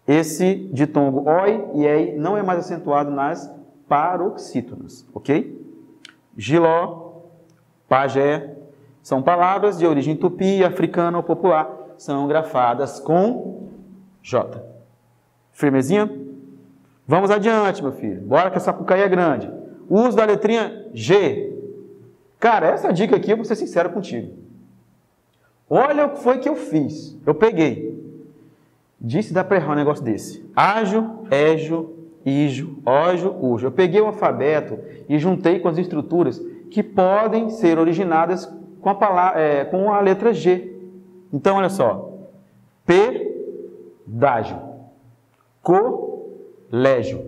Esse ditongo oi e ei não é mais acentuado nas paroxítonas, ok? Giló, pajé, são palavras de origem tupi, africana ou popular. São grafadas com J. Firmezinha? Vamos adiante, meu filho. Bora que essa pucaí é grande. O uso da letrinha G. Cara, essa dica aqui eu vou ser sincero contigo. Olha o que foi que eu fiz. Eu peguei. Disse dá para errar um negócio desse. Ágio, égio, ígio, ógio, ujo. Eu peguei o alfabeto e juntei com as estruturas que podem ser originadas com a letra G. Então, olha só. Pedágio. Colégio.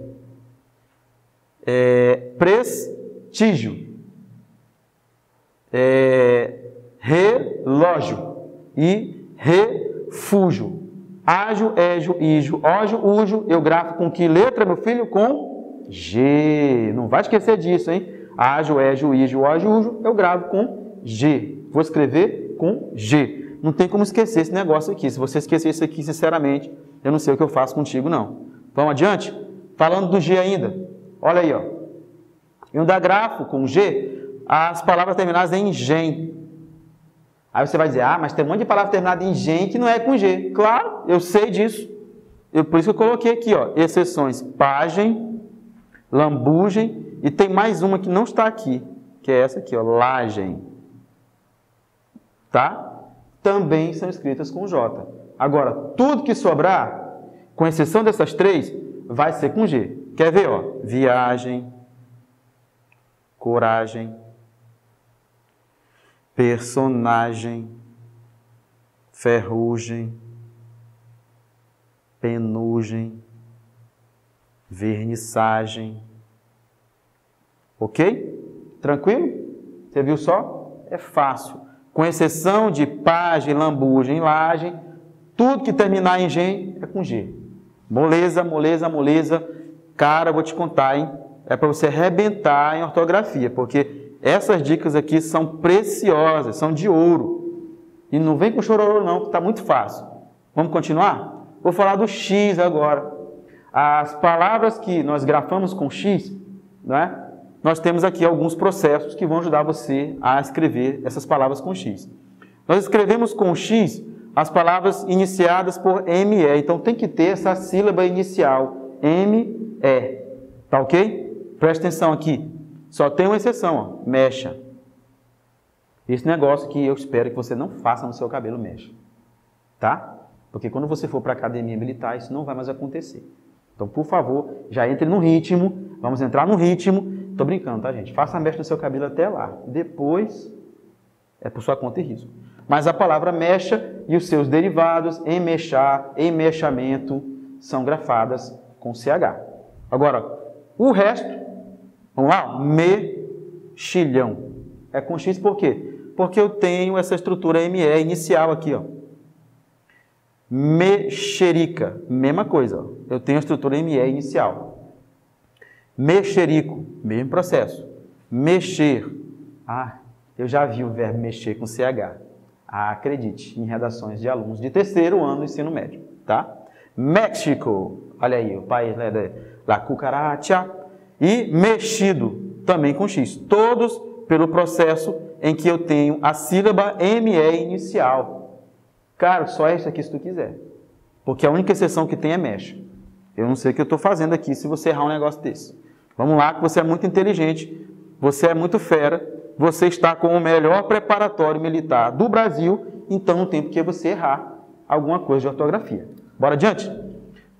Prestígio. Relógio e refúgio. Ágio, égio, ígio, ógio, úgio, eu grafo com que letra, meu filho? Com G. Não vai esquecer disso, hein? Ágio, égio, ígio, ógio, úgio, eu gravo com G. Vou escrever com G. Não tem como esquecer esse negócio aqui. Se você esquecer isso aqui, sinceramente, eu não sei o que eu faço contigo, não. Vamos adiante? Falando do G ainda. Olha aí, ó. Eu dar grafo com G, as palavras terminadas em gen. Aí você vai dizer, ah, mas tem um monte de palavra terminada em gen que não é com G. Claro, eu sei disso. Por isso que eu coloquei aqui, ó, exceções, pagem, lambugem, e tem mais uma que não está aqui, que é essa aqui, ó, lagem. Tá? Também são escritas com J. Agora, tudo que sobrar, com exceção dessas três, vai ser com G. Quer ver, ó? Viagem, coragem, personagem, ferrugem, penugem, vernissagem. Ok? Tranquilo? Você viu só? É fácil. Com exceção de pagem, lambugem, lagem, tudo que terminar em gen é com G. Moleza, moleza, moleza. Cara, vou te contar, hein? É para você arrebentar em ortografia, porque essas dicas aqui são preciosas, são de ouro. E não vem com chororô não, que está muito fácil. Vamos continuar? Vou falar do X agora. As palavras que nós grafamos com X, né? Nós temos aqui alguns processos que vão ajudar você a escrever essas palavras com X. Nós escrevemos com X as palavras iniciadas por ME, então tem que ter essa sílaba inicial, ME, tá ok? Presta atenção aqui, só tem uma exceção, ó, mecha. Esse negócio que eu espero que você não faça no seu cabelo mecha, tá? Porque quando você for para a academia militar, isso não vai mais acontecer. Então, por favor, já entre no ritmo, vamos entrar no ritmo. Tô brincando, tá, gente? Faça a mecha no seu cabelo até lá. Depois, é por sua conta e risco. Mas a palavra mecha e os seus derivados, emechar, emechamento, são grafadas com CH. Agora, o resto, vamos lá, mexilhão. É com X por quê? Porque eu tenho essa estrutura ME inicial aqui, ó. Mexerica, mesma coisa, ó. Eu tenho a estrutura ME inicial. Mexerico, mesmo processo. Mexer. Ah, eu já vi o verbo mexer com CH. Ah, acredite, em redações de alunos de terceiro ano do ensino médio, tá? México, olha aí, o país da cucaracha. E mexido, também com X. Todos pelo processo em que eu tenho a sílaba ME inicial. Cara, só essa aqui se tu quiser. Porque a única exceção que tem é mexe. Eu não sei o que eu estou fazendo aqui se você errar um negócio desse. Vamos lá, que você é muito inteligente, você é muito fera, você está com o melhor preparatório militar do Brasil, então não tem por que você errar alguma coisa de ortografia. Bora adiante?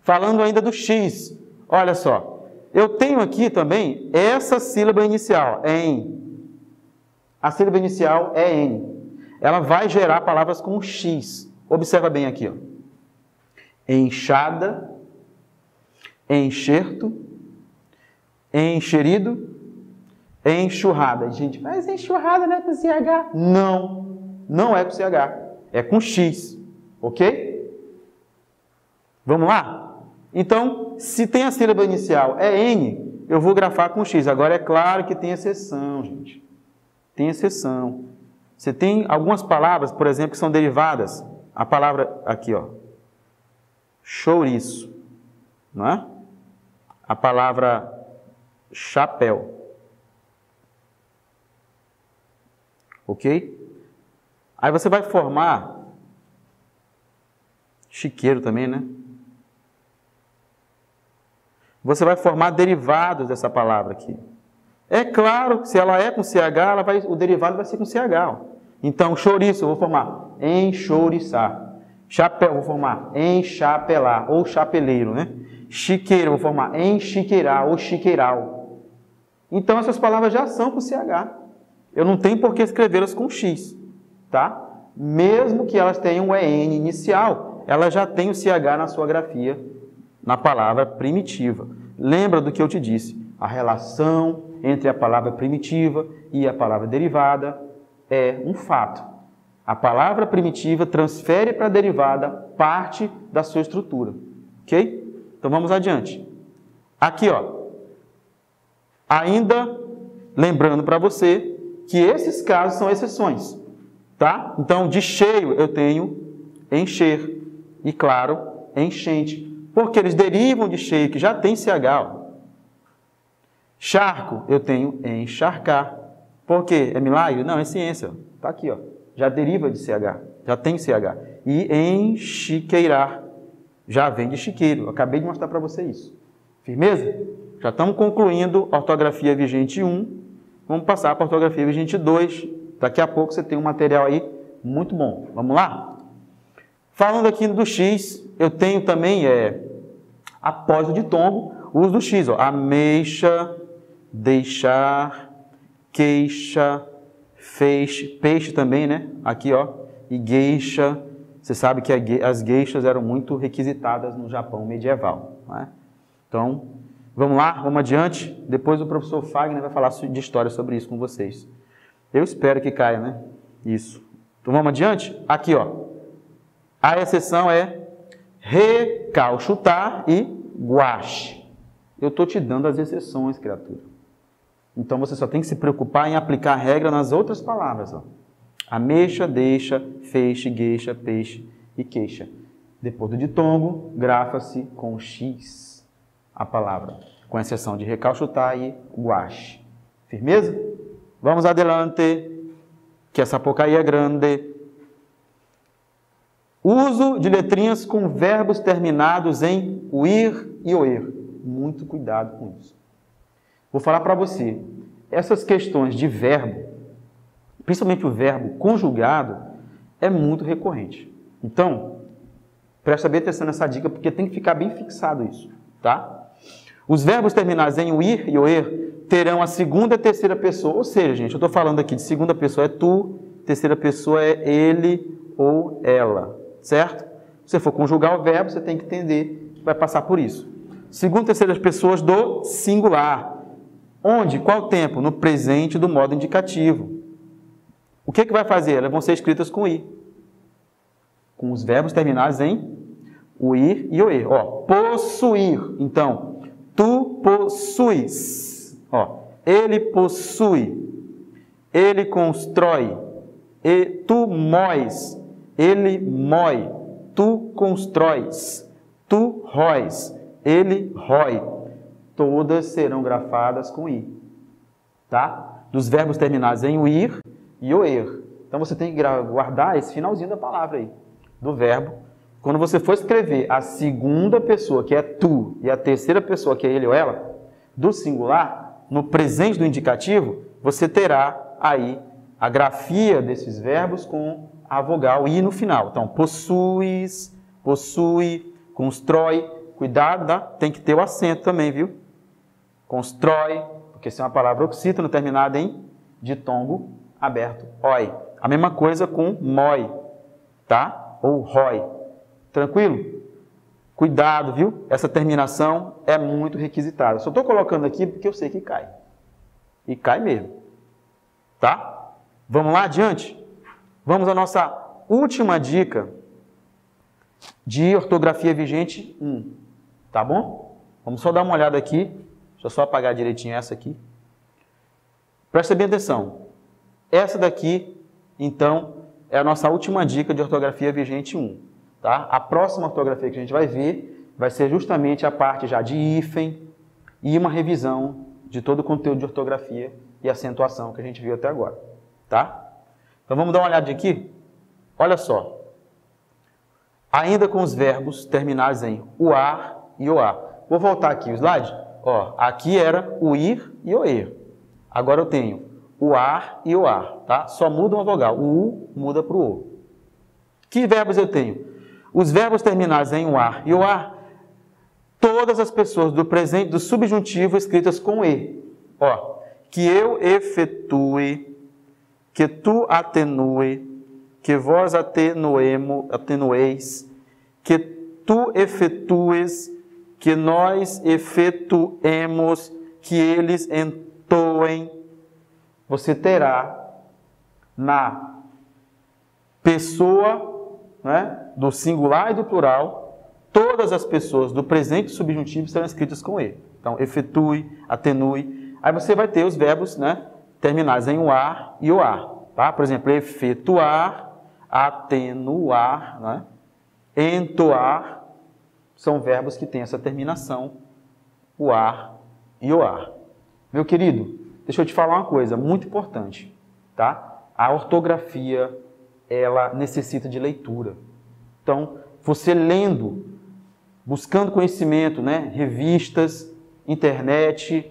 Falando ainda do X, olha só, eu tenho aqui também essa sílaba inicial, em. A sílaba inicial é N. Ela vai gerar palavras com X. Observa bem aqui, ó. Enxada, enxerto, enxerido, enxurrada. Gente, mas enxurrada não é com CH? Não, não é com CH. É com X, ok? Vamos lá? Então, se tem a sílaba inicial é N, eu vou grafar com X. Agora, é claro que tem exceção, gente. Tem exceção. Você tem algumas palavras, por exemplo, que são derivadas. A palavra aqui, ó. Chouriço, não é? A palavra chapéu. Ok? Aí você vai formar chiqueiro também, né? Você vai formar derivados dessa palavra aqui. É claro que se ela é com CH, o derivado vai ser com CH. Ó. Então, chouriço, eu vou formar enchouriçar. Chapéu, eu vou formar enchapelar, ou chapeleiro, né? Chiqueiro, eu vou formar enchiqueirar, ou chiqueiral. Então, essas palavras já são com CH. Eu não tenho por que escrevê-las com X, tá? Mesmo que elas tenham o EN inicial, ela já tem o CH na sua grafia, na palavra primitiva. Lembra do que eu te disse? A relação entre a palavra primitiva e a palavra derivada é um fato. A palavra primitiva transfere para a derivada parte da sua estrutura. Ok? Então vamos adiante. Aqui, ó. Ainda lembrando para você que esses casos são exceções. Tá? Então, de cheio eu tenho encher. E, claro, enchente. Porque eles derivam de cheio, que já tem CH. Ó. Charco, eu tenho encharcar. Por quê? É milagre? Não, é ciência. Está aqui, ó. Já deriva de CH. Já tem CH. E enchiqueirar. Já vem de chiqueiro. Eu acabei de mostrar para você isso. Firmeza? Já estamos concluindo a ortografia vigente 1. Vamos passar para a ortografia vigente 2. Daqui a pouco você tem um material aí muito bom. Vamos lá? Falando aqui do X, eu tenho também, após o ditongo, o uso do X. Ó. Ameixa, deixar, queixa, feixe, peixe também, né? Aqui, ó. E geisha. Você sabe que as geishas eram muito requisitadas no Japão medieval. Né? Então, vamos lá, vamos adiante. Depois o professor Fagner vai falar de história sobre isso com vocês. Eu espero que caia, né? Isso. Então, vamos adiante? Aqui, ó. A exceção é recalchutar e guache. Eu estou te dando as exceções, criatura. Então, você só tem que se preocupar em aplicar a regra nas outras palavras. Ó. Ameixa, deixa, feixe, gueixa, peixe e queixa. Depois do ditongo, grafa-se com X a palavra, com exceção de recalchutar e guache. Firmeza? Vamos adelante, que essa porcaria é grande. Uso de letrinhas com verbos terminados em uir e oer. Muito cuidado com isso. Vou falar para você, essas questões de verbo, principalmente o verbo conjugado, é muito recorrente. Então, presta bem atenção nessa dica, porque tem que ficar bem fixado isso, tá? Os verbos terminados em uir e oer terão a segunda e terceira pessoa, ou seja, gente, eu estou falando aqui de segunda pessoa é tu, terceira pessoa é ele ou ela, certo? Se você for conjugar o verbo, você tem que entender que vai passar por isso. Segunda e terceira pessoas do singular. Onde? Qual tempo? No presente do modo indicativo. O que vai fazer? Elas vão ser escritas com i. Com os verbos terminados em uir e oer. Ó, possuir. Então, tu possuis. Ó, ele possui. Ele constrói. E tu moes. Ele mói. Tu constróis. Tu róis. Ele rói. Todas serão grafadas com i. Tá? Dos verbos terminados em uir e oer. Então você tem que guardar esse finalzinho da palavra aí, do verbo. Quando você for escrever a segunda pessoa, que é tu, e a terceira pessoa, que é ele ou ela, do singular, no presente do indicativo, você terá aí a grafia desses verbos com a vogal i no final. Então, possuis, possui, constrói. Cuidado, tá? Tem que ter o acento também, viu? Constrói, porque se é uma palavra oxítona terminada em ditongo aberto, oi. A mesma coisa com moi, tá? Ou rói. Tranquilo? Cuidado, viu? Essa terminação é muito requisitada. Só estou colocando aqui porque eu sei que cai. E cai mesmo. Tá? Vamos lá adiante? Vamos à nossa última dica de ortografia vigente 1. Tá bom? Vamos só dar uma olhada aqui. Deixa eu só apagar direitinho essa aqui. Presta bem atenção. Essa daqui, então, é a nossa última dica de ortografia vigente 1. Tá? A próxima ortografia que a gente vai ver vai ser justamente a parte já de hífen e uma revisão de todo o conteúdo de ortografia e acentuação que a gente viu até agora. Tá? Então vamos dar uma olhada aqui. Olha só. Ainda com os verbos terminados em uar e oar. Vou voltar aqui o slide. Ó, aqui era o ir e o er. Agora eu tenho o ar e o ar, tá? Só muda uma vogal. O u muda para o o. Que verbos eu tenho? Os verbos terminados em o ar e o ar, todas as pessoas do presente, do subjuntivo escritas com e. Ó, que eu efetue, que tu atenue, que vós atenueis, que tu efetues, que nós efetuemos, que eles entoem. Você terá na pessoa, né, do singular e do plural, todas as pessoas do presente subjuntivo serão escritas com E. Então, efetue, atenue. Aí você vai ter os verbos, né, terminados em UAR e OAR. Tá? Por exemplo, efetuar, atenuar, né, entoar, são verbos que têm essa terminação, UAR e OAR. Meu querido, deixa eu te falar uma coisa muito importante. Tá? A ortografia, ela necessita de leitura. Então, você lendo, buscando conhecimento, né, revistas, internet,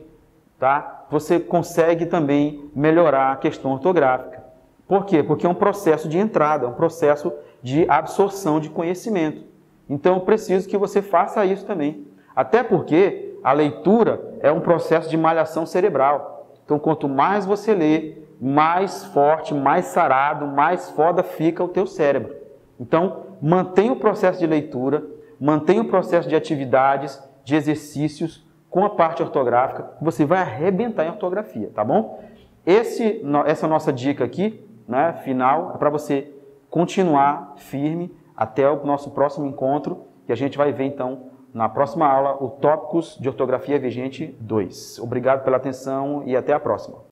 tá? Você consegue também melhorar a questão ortográfica. Por quê? Porque é um processo de entrada, é um processo de absorção de conhecimento. Então, eu preciso que você faça isso também. Até porque a leitura é um processo de malhação cerebral. Então, quanto mais você lê, mais forte, mais sarado, mais foda fica o teu cérebro. Então, mantenha o processo de leitura, mantenha o processo de atividades, de exercícios com a parte ortográfica, você vai arrebentar em ortografia, tá bom? Essa nossa dica aqui, né, final, é para você continuar firme até o nosso próximo encontro, que a gente vai ver então na próxima aula o Tópicos de Ortografia Vigente 2. Obrigado pela atenção e até a próxima.